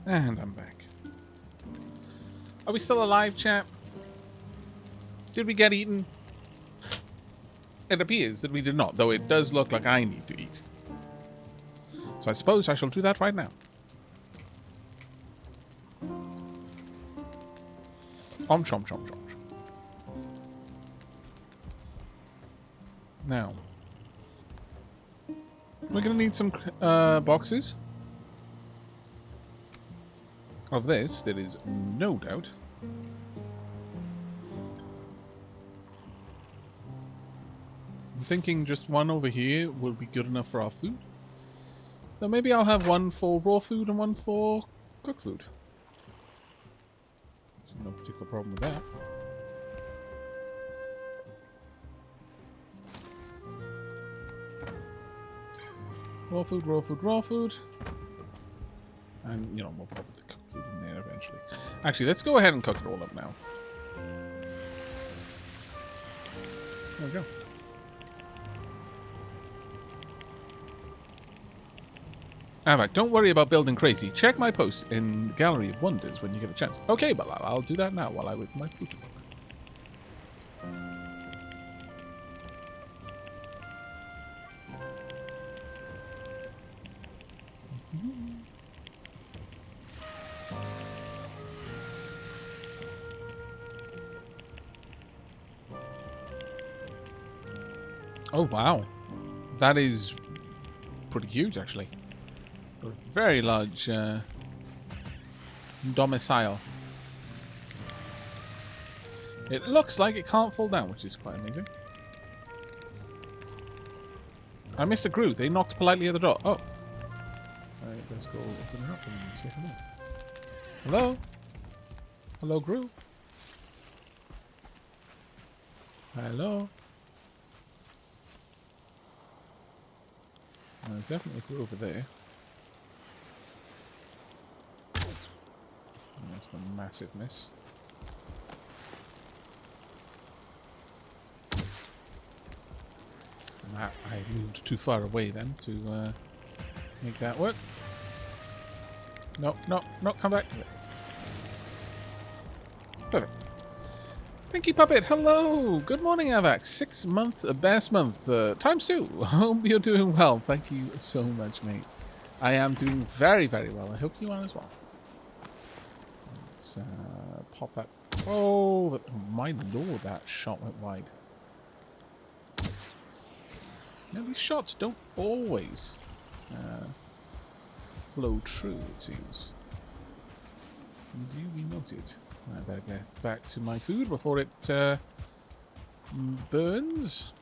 And I'm back. Are we still alive, chap? Did we get eaten? It appears that we did not, though it does look like I need to eat. So I suppose I shall do that right now. Chom, chom, chom, chom. Now, we're going to need some boxes. Of this, there is no doubt. I'm thinking just one over here will be good enough for our food. Then maybe I'll have one for raw food and one for cooked food. There's no particular problem with that. Raw food, raw food, raw food. And, you know, we'll put the cooked food in there eventually. Actually, let's go ahead and cook it all up now. There we go. Aavak, don't worry about building crazy. Check my post in the Gallery of Wonders when you get a chance. Okay, but I'll do that now while I wait for my food to cook. Oh, wow. That is pretty huge, actually. A very large domicile. It looks like it can't fall down, which is quite amazing. I missed a crew. They knocked politely at the door. Oh. Alright, let's go open it up and say hello. Hello? Hello, crew? Hello? There's definitely a crew over there. That's a massive miss. I moved too far away then to make that work. No, no, no, come back. Perfect. Pinky Puppet, hello! Good morning, Aavak. 6 month, best month, times 2. Hope you're doing well. Thank you so much, mate. I am doing very, very well. I hope you are as well. Let's pop that. Oh, my lord, that shot went wide. Now, these shots don't always flow true, it seems. Duly noted. I better get back to my food before it burns.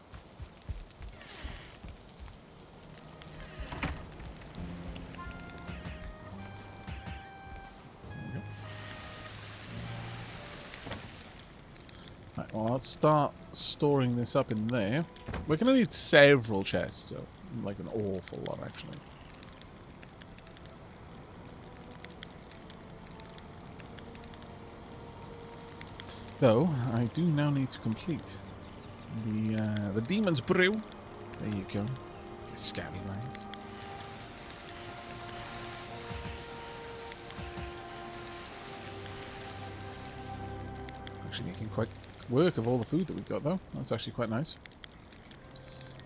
Right, well, I'll start storing this up in there. We're going to need several chests, so like an awful lot, actually. Though, I do now need to complete the Demon's Brew. There you go. Scallywags. Actually making quite work of all the food that we've got, though. That's actually quite nice.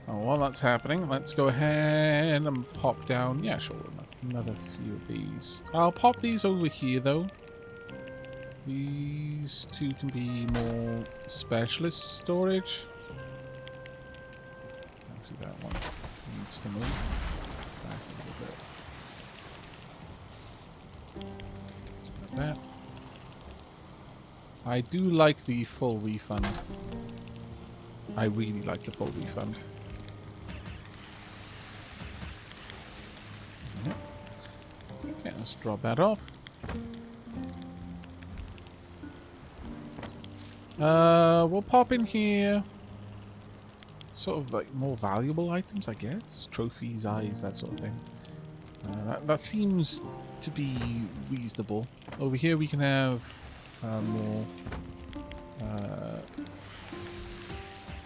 Oh, while that's happening, let's go ahead and pop down. Yeah, sure. Another few of these. I'll pop these over here, though. These two can be more specialist storage. Actually, that one needs to move back a little bit. Just like that. I do like the full refund. I really like the full refund. Okay, let's drop that off. We'll pop in here sort of like more valuable items, I guess. Trophies, eyes, that sort of thing. That seems to be reasonable. Over here we can have more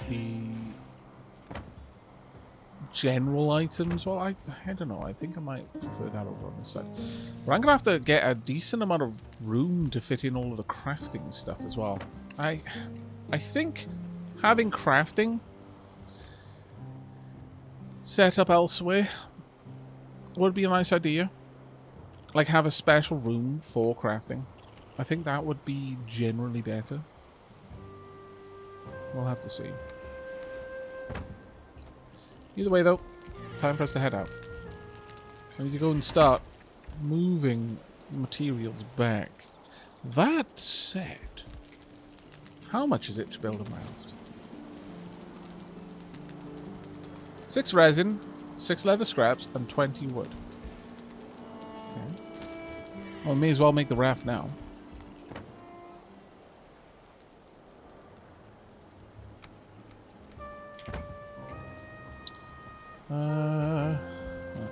the general items. Well, I don't know. I think I might prefer that over on this side. But I'm going to have to get a decent amount of room to fit in all of the crafting stuff as well. I think having crafting set up elsewhere would be a nice idea. Like, have a special room for crafting. I think that would be generally better. We'll have to see. Either way, though, time for us to head out. I need to go and start moving materials back. That said, how much is it to build a raft? 6 resin, 6 leather scraps, and 20 wood. Okay. Well, may as well make the raft now.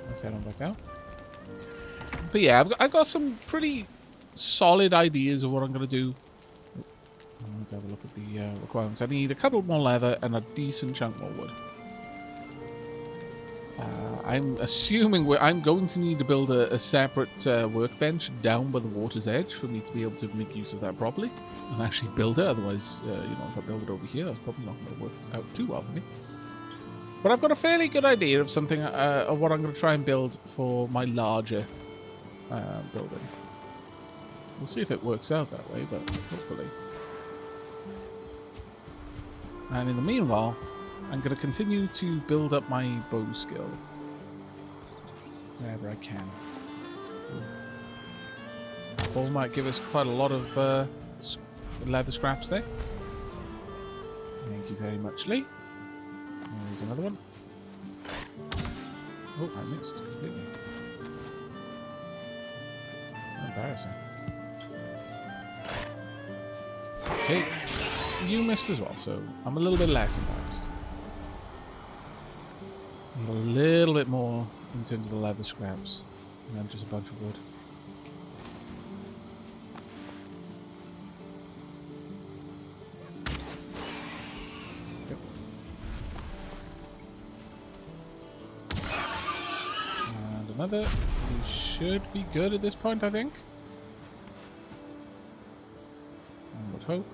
Let's head on back out. But yeah, I've got some pretty solid ideas of what I'm going to do. I'm going to have a look at the requirements. I need a couple more leather and a decent chunk more wood. I'm assuming I'm going to need to build a separate workbench down by the water's edge for me to be able to make use of that properly and actually build it. Otherwise, you know, if I build it over here, that's probably not going to work out too well for me. But I've got a fairly good idea of something, of what I'm going to try and build for my larger building. We'll see if it works out that way, but hopefully. And in the meanwhile, I'm going to continue to build up my bow skill wherever I can. Bow might give us quite a lot of leather scraps there. Thank you very much, Lee. There's another one. Oh, I missed completely. Embarrassing. Okay, you missed as well, so I'm a little bit less embarrassed. Need a little bit more in terms of the leather scraps, and then just a bunch of wood. Another. We should be good at this point, I think. I would hope.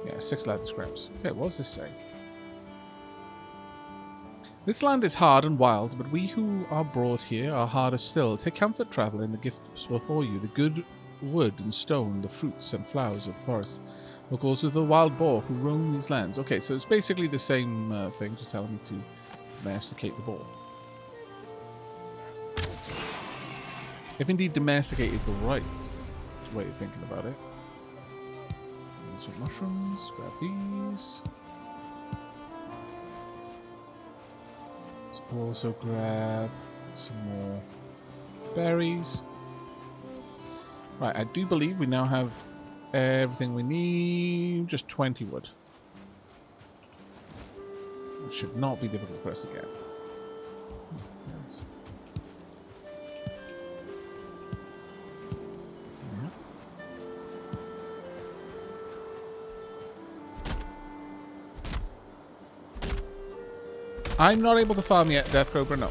Yeah, 6 leather scraps. Okay, what does this say? This land is hard and wild, but we who are brought here are harder still. Take comfort, traveler, in the gifts before you, the good wood and stone, the fruits and flowers of the forest. Look also to the wild boar who roam these lands. Okay, so it's basically the same thing, just telling me to domesticate the boar. If indeed domesticate is the right way of thinking about it. Some mushrooms, grab these. Let's also grab some more berries. Right, I do believe we now have everything we need. Just 20 wood. Which should not be difficult for us to get. Yes. I'm not able to farm yet, Death Cobra, no.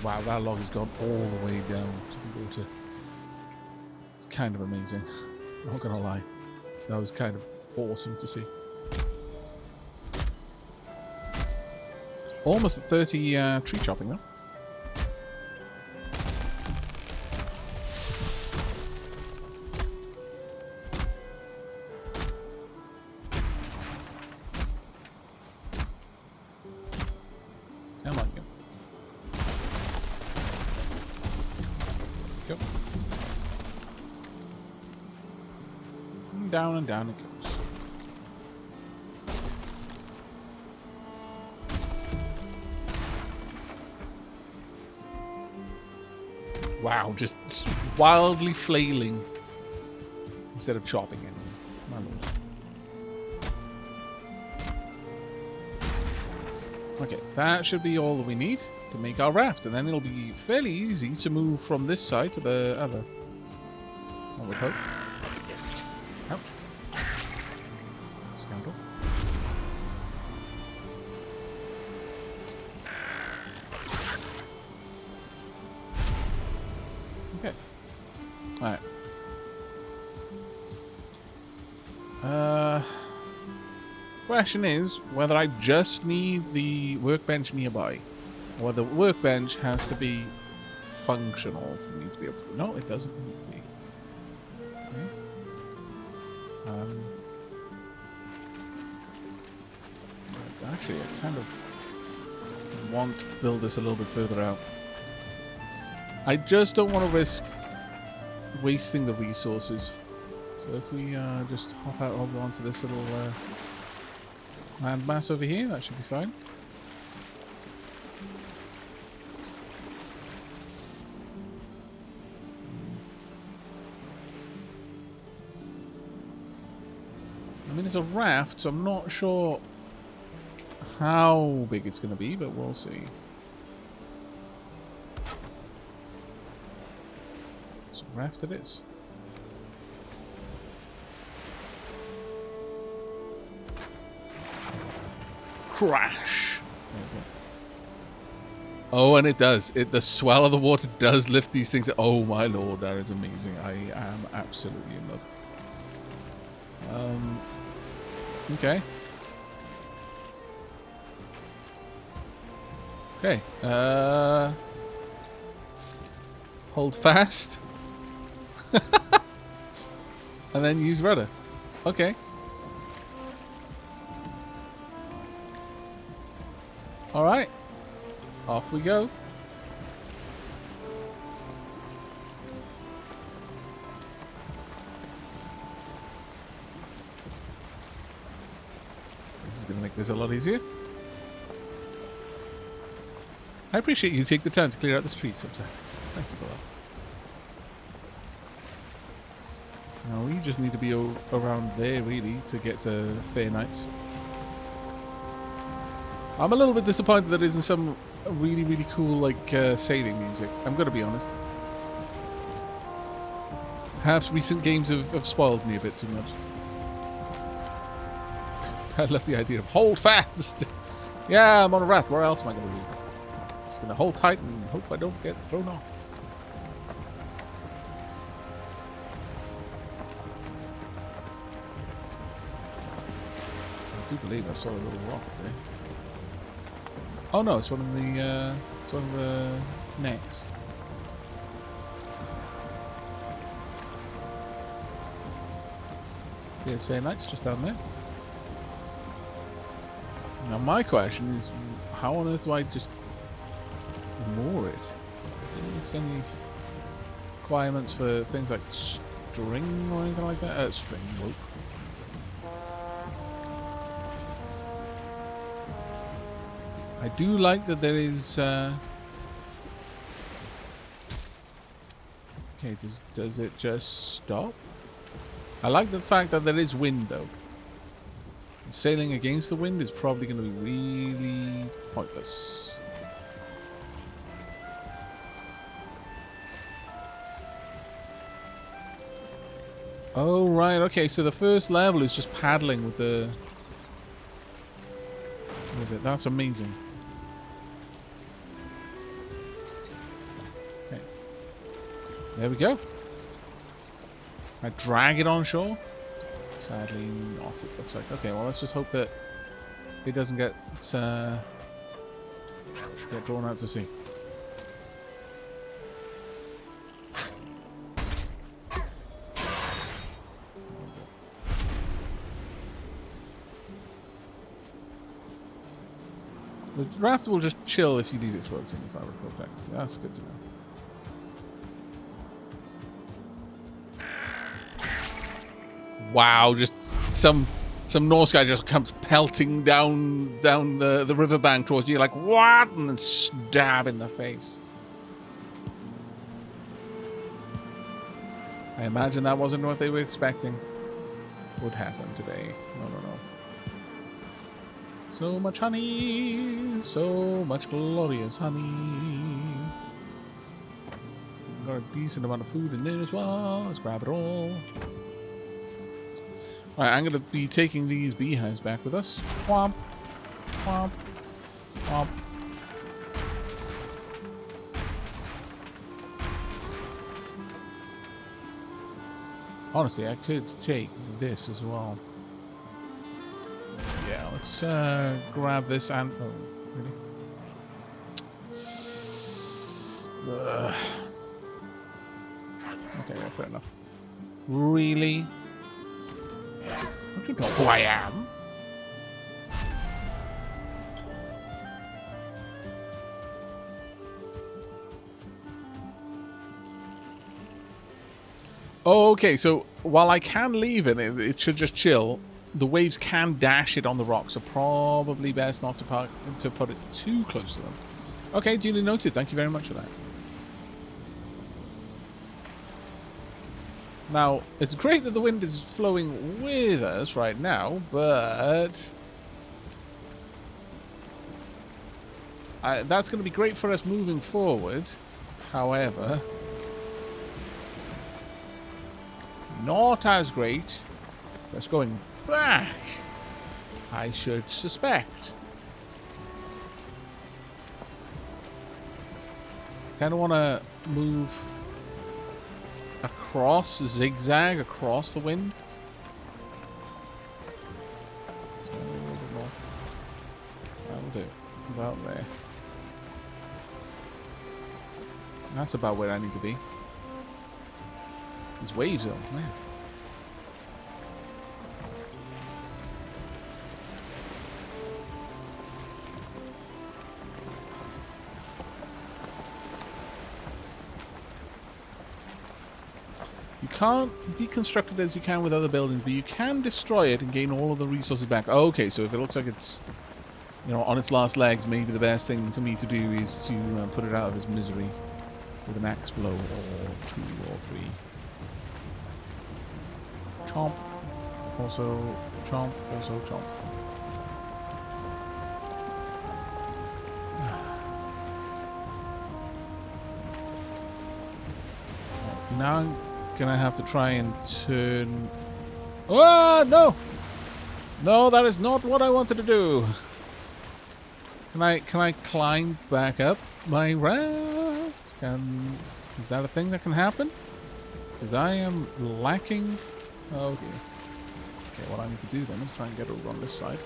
Wow, that log has gone all the way down to the water. It's kind of amazing. Not gonna lie. That was kind of awesome to see. Almost at 30 tree chopping though. Come on, you. Go. And down it goes. Wow, just wildly flailing instead of chopping it. My lord. Okay, that should be all that we need. to make our raft, and then it'll be fairly easy to move from this side to the other. I would hope. Ouch. Scoundrel. Okay. Alright. Question is whether I just need the workbench nearby, or whether the workbench has to be functional for me to be able to. No, it doesn't need to be. Okay. Actually, I kind of want to build this a little bit further out. I just don't want to risk wasting the resources. So if we just hop out over onto this little landmass over here, that should be fine. I mean, it's a raft, so I'm not sure how big it's going to be, but we'll see. So raft it is. Crash. Oh, and it does. The swell of the water does lift these things. Oh my lord, that is amazing. I am absolutely in love. Okay. Okay. Hold fast. And then use rudder. Okay. Alright. Off we go. This is going to make this a lot easier. I appreciate you take the time to clear out the streets sometimes. Thank you for that. Now we just need to be around there really to get to Fair Nights. I'm a little bit disappointed there isn't some really, really cool like sailing music. I'm going to be honest. Perhaps recent games have spoiled me a bit too much. I love the idea of hold fast. Yeah, I'm on a raft. Where else am I going to be? Just going to hold tight and hope I don't get thrown off. I do believe I saw a little rock there. Oh no, it's one of the necks. There's Fair Nights just down there. Now my question is, how on earth do I just moor it? Is any requirements for things like string or anything like that? String rope. I do like that there is. Okay, does it just stop? I like the fact that there is wind though. Sailing against the wind is probably going to be really pointless. Oh right, okay. So the first level is just paddling with the. With it. That's amazing. There we go. I drag it on shore. Sadly not, it looks like. Okay, well let's just hope that it doesn't get drawn out to sea. The raft will just chill if you leave it floating, if I recall correctly. That's good to know. Wow, just some Norse guy just comes pelting down the riverbank towards you, like, what? And then stab in the face. I imagine that wasn't what they were expecting would happen today. No. So much honey. So much glorious honey. Got a decent amount of food in there as well. Let's grab it all. Right, I'm going to be taking these beehives back with us. Womp. Womp. Womp. Honestly, I could take this as well. Yeah, let's grab this and... Oh, really? Okay, well, fair enough. Really? Don't you know who I am? Okay, so while I can leave it, it should just chill. The waves can dash it on the rocks, so probably best not to put it too close to them. Okay, duly noted. Thank you very much for that. Now, it's great that the wind is flowing with us right now, but... that's going to be great for us moving forward. However... not as great for us going back, I should suspect. Kind of want to move across, zigzag across the wind. So a little bit more. That'll do. About there. That's about where I need to be. These waves, though, man. You can't deconstruct it as you can with other buildings, but you can destroy it and gain all of the resources back. Oh, okay, so if it looks like it's, you know, on its last legs, maybe the best thing for me to do is to put it out of its misery with an axe blow, or 2 or 3. Chomp. Also chomp. Also chomp. Now I'm gonna have to try and turn... Oh, no! No, that is not what I wanted to do. Can I climb back up my raft? Is that a thing that can happen? Because I am lacking... Oh dear. Okay, what I need to do then is try and get over on this side.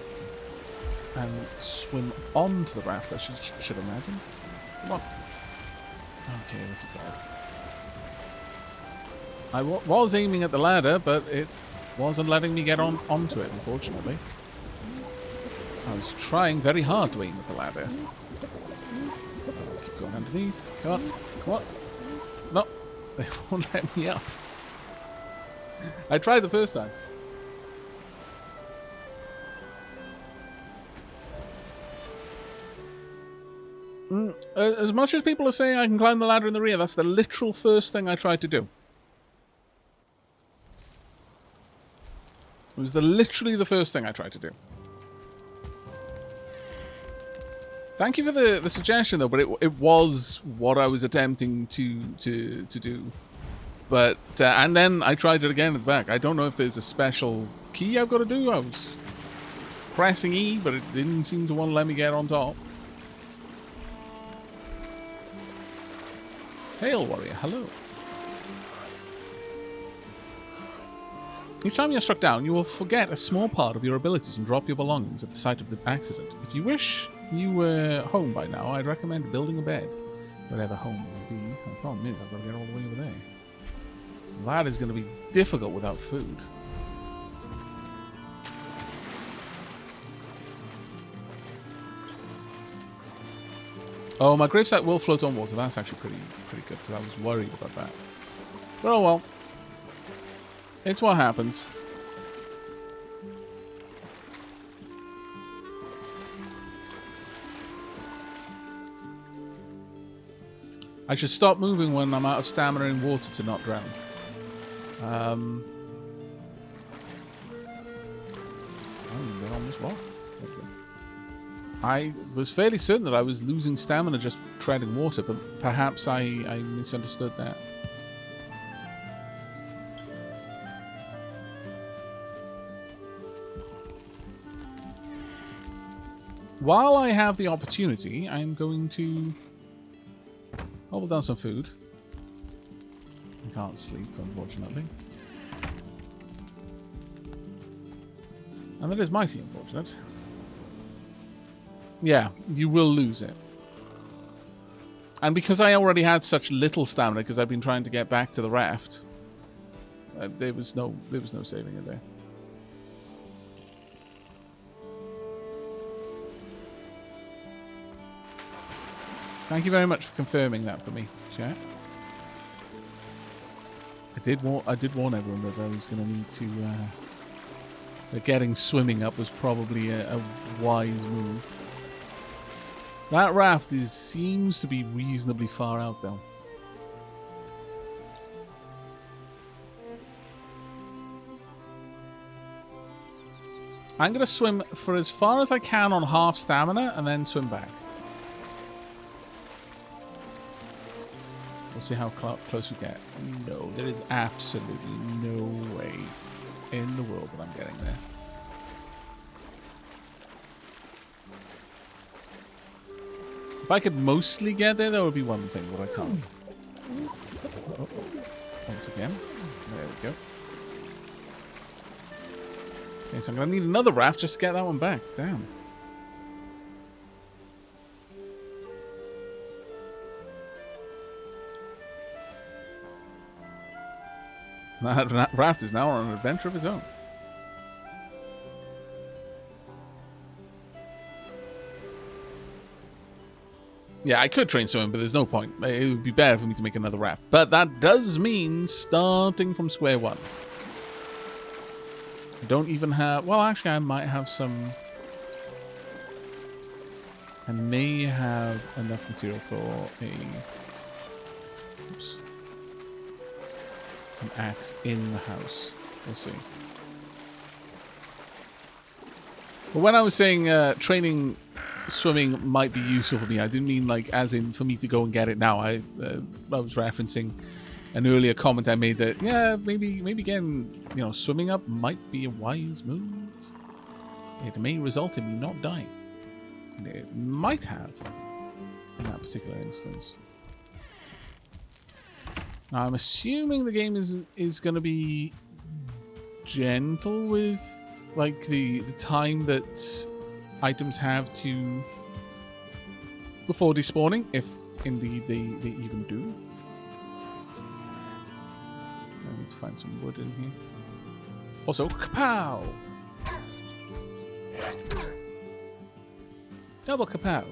And swim onto the raft, I should imagine. Come on. Okay, this is bad. I was aiming at the ladder, but it wasn't letting me get onto it, unfortunately. I was trying very hard to aim at the ladder. Keep going underneath. Come on. Come on. No. They won't let me up. I tried the first time. As much as people are saying I can climb the ladder in the rear, that's the literal first thing I tried to do. It was literally the first thing I tried to do. Thank you for the suggestion, though, but it was what I was attempting to do. But, and then I tried it again at the back. I don't know if there's a special key I've got to do. I was pressing E, but it didn't seem to want to let me get on top. Hail Warrior, hello. Each time you're struck down, you will forget a small part of your abilities and drop your belongings at the site of the accident. If you wish you were home by now, I'd recommend building a bed. Whatever home will be. The problem is I've got to get all the way over there. That is going to be difficult without food. Oh, my gravesite will float on water. That's actually pretty good, because I was worried about that. But oh well. It's what happens. I should stop moving when I'm out of stamina in water to not drown. I can get on this rock. Okay. I was fairly certain that I was losing stamina just treading water, but perhaps I misunderstood that. While I have the opportunity, I'm going to hold down some food. I can't sleep, unfortunately. And that is mighty unfortunate. Yeah, you will lose it. And because I already had such little stamina, because I've been trying to get back to the raft, there was no saving it there. Thank you very much for confirming that for me, chat. I did warn everyone that I was going to need to. That getting swimming up was probably a wise move. That raft seems to be reasonably far out, though. I'm going to swim for as far as I can on half stamina and then swim back. We'll see how close we get. No, there is absolutely no way in the world that I'm getting there. If I could mostly get there, that would be one thing, but I can't. Oh, once again. There we go. Okay, so I'm going to need another raft just to get that one back. Damn. That raft is now on an adventure of its own. Yeah, I could train swimming, but there's no point. It would be better for me to make another raft. But that does mean starting from square one. I don't even have... Well, actually, I might have some... I may have enough material for a... Oops. An axe in the house. We'll see. But when I was saying training swimming might be useful for me, I didn't mean like as in for me to go and get it now. I was referencing an earlier comment I made that yeah, maybe again, you know, swimming up might be a wise move. It may result in me not dying. And it might have in that particular instance. Now, I'm assuming the game is going to be gentle with like the time that items have to before despawning, if indeed they even do. I need to find some wood in here. Also, kapow! Double kapow!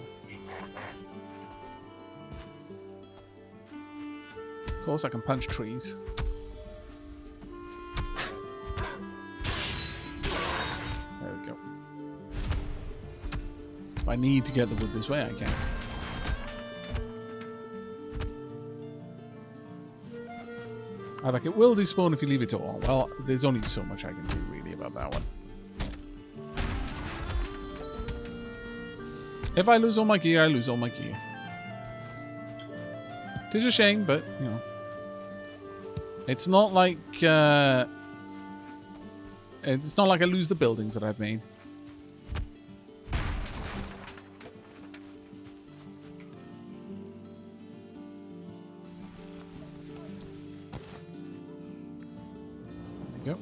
Of course, I can punch trees. There we go. If I need to get the wood this way, I can. Aavak, it will despawn if you leave it all. Well, there's only so much I can do really about that one. If I lose all my gear, I lose all my gear. It is a shame, but, you know. It's not like I lose the buildings that I've made. There we go.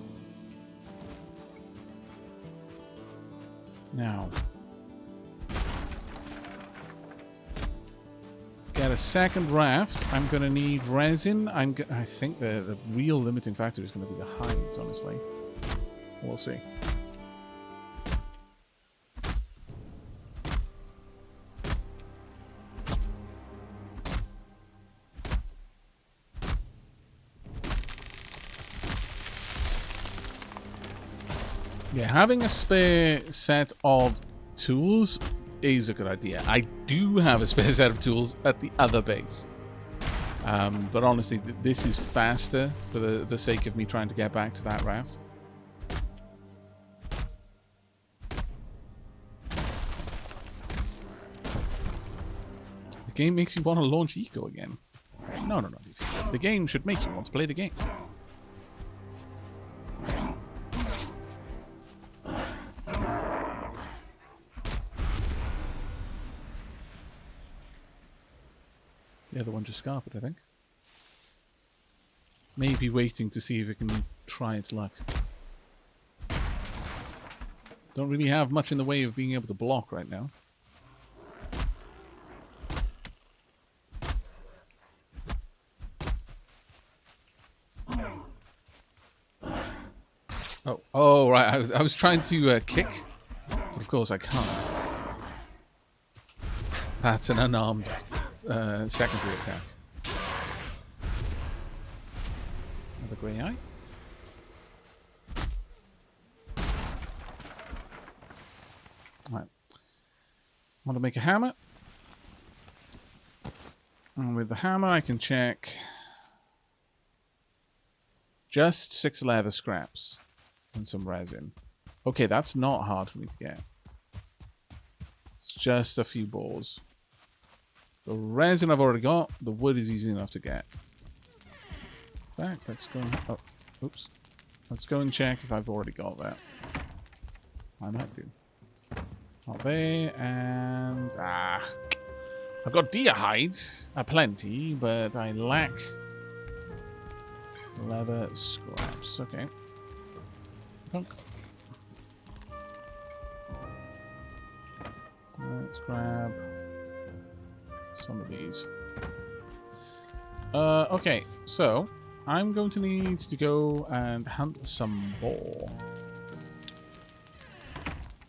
Now, get a second raft. I'm going to need resin. I think the real limiting factor is going to be the hides, honestly. We'll see. Yeah, having a spare set of tools is a good idea. I do have a spare set of tools at the other base. But honestly, this is faster for the sake of me trying to get back to that raft. The game makes you want to launch Eco again. No. The game should make you want to play the game. The other one just scarpered, I think. Maybe waiting to see if it can try its luck. Don't really have much in the way of being able to block right now. Oh, right. I was trying to kick, but of course I can't. That's an unarmed secondary attack. Another grey eye. Right. I want to make a hammer. And with the hammer I can check just 6 leather scraps and some resin. Okay, that's not hard for me to get. It's just a few balls. The resin I've already got. The wood is easy enough to get. In fact, let's go and... Oh, oops. Let's go and check if I've already got that. I might do. Not there, and... I've got deer hide, plenty, but I lack leather scraps. Okay. Dunk. Let's grab some of these. Okay, so I'm going to need to go and hunt some boar.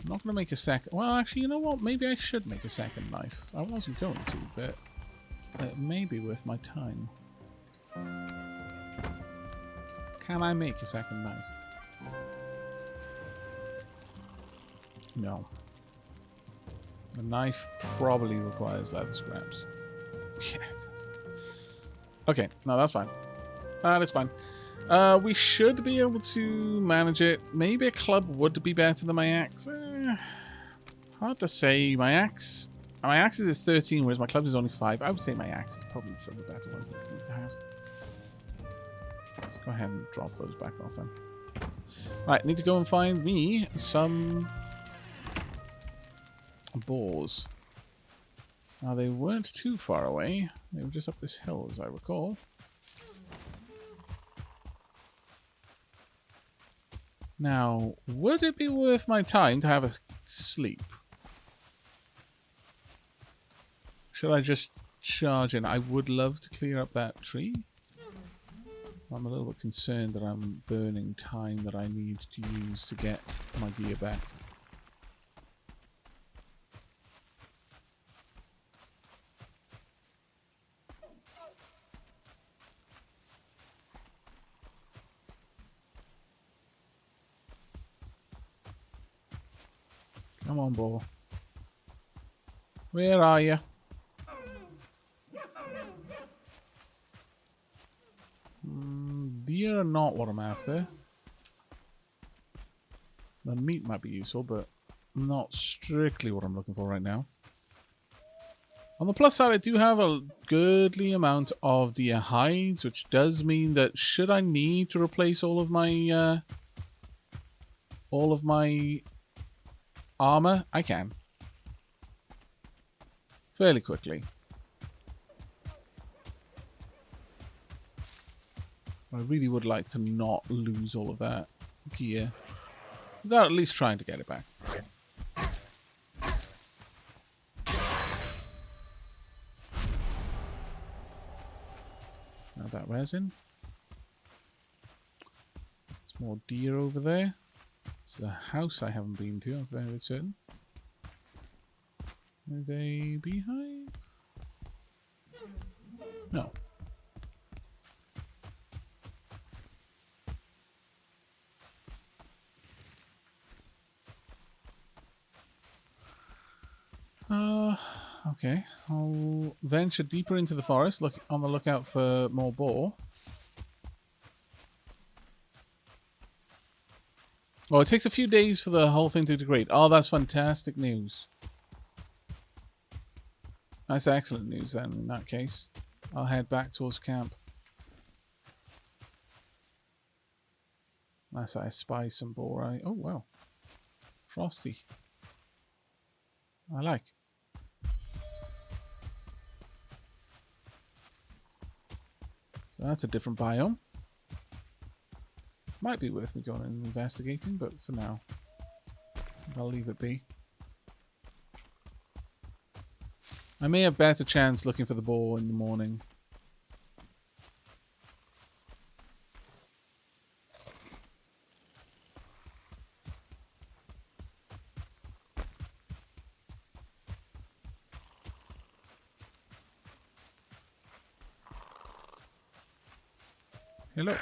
I'm not going to make a second... Well, actually, you know what? Maybe I should make a second knife. I wasn't going to, but it may be worth my time. Can I make a second knife? No. The knife probably requires leather scraps. Yeah, it does. Okay, no, that's fine. That is fine. We should be able to manage it. Maybe a club would be better than my axe. Hard to say. My axe is 13, whereas my club is only 5. I would say my axe is probably some of the better ones that we need to have. Let's go ahead and drop those back off then. Right, need to go and find me some boars. Now, they weren't too far away. They were just up this hill, as I recall. Now, would it be worth my time to have a sleep? Should I just charge in? I would love to clear up that tree. I'm a little bit concerned that I'm burning time that I need to use to get my gear back. Come on, boar. Where are you? Deer are not what I'm after. The meat might be useful, but not strictly what I'm looking for right now. On the plus side, I do have a goodly amount of deer hides, which does mean that should I need to replace all of my armor, I can. Fairly quickly. I really would like to not lose all of that gear without at least trying to get it back. Now that resin. There's more deer over there. It's a house I haven't been to, I'm very certain. Are they beehive? No. Okay. I'll venture deeper into the forest, look on the lookout for more boar. Oh, it takes a few days for the whole thing to degrade. Oh, that's fantastic news. That's excellent news then, in that case. I'll head back towards camp. Unless I spy some boar. Oh, wow. Frosty. I like. So that's a different biome. Might be worth me going and investigating, but for now, I'll leave it be. I may have better chance looking for the boar in the morning. Hey, look.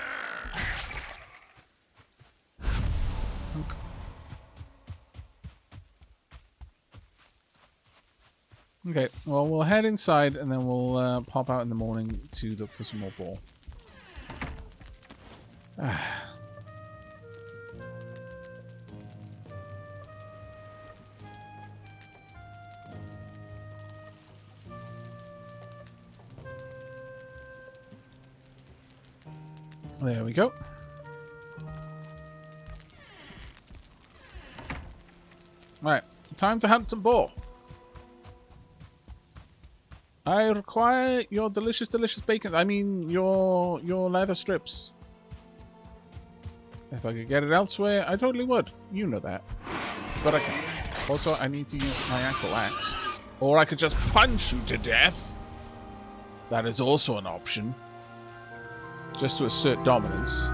Okay, well, we'll head inside and then we'll pop out in the morning to look for some more boar. There we go. Right, time to hunt some boar. I require your delicious, delicious bacon. I mean, your leather strips. If I could get it elsewhere, I totally would. You know that. But I can't. Also, I need to use my actual axe. Or I could just punch you to death. That is also an option. Just to assert dominance.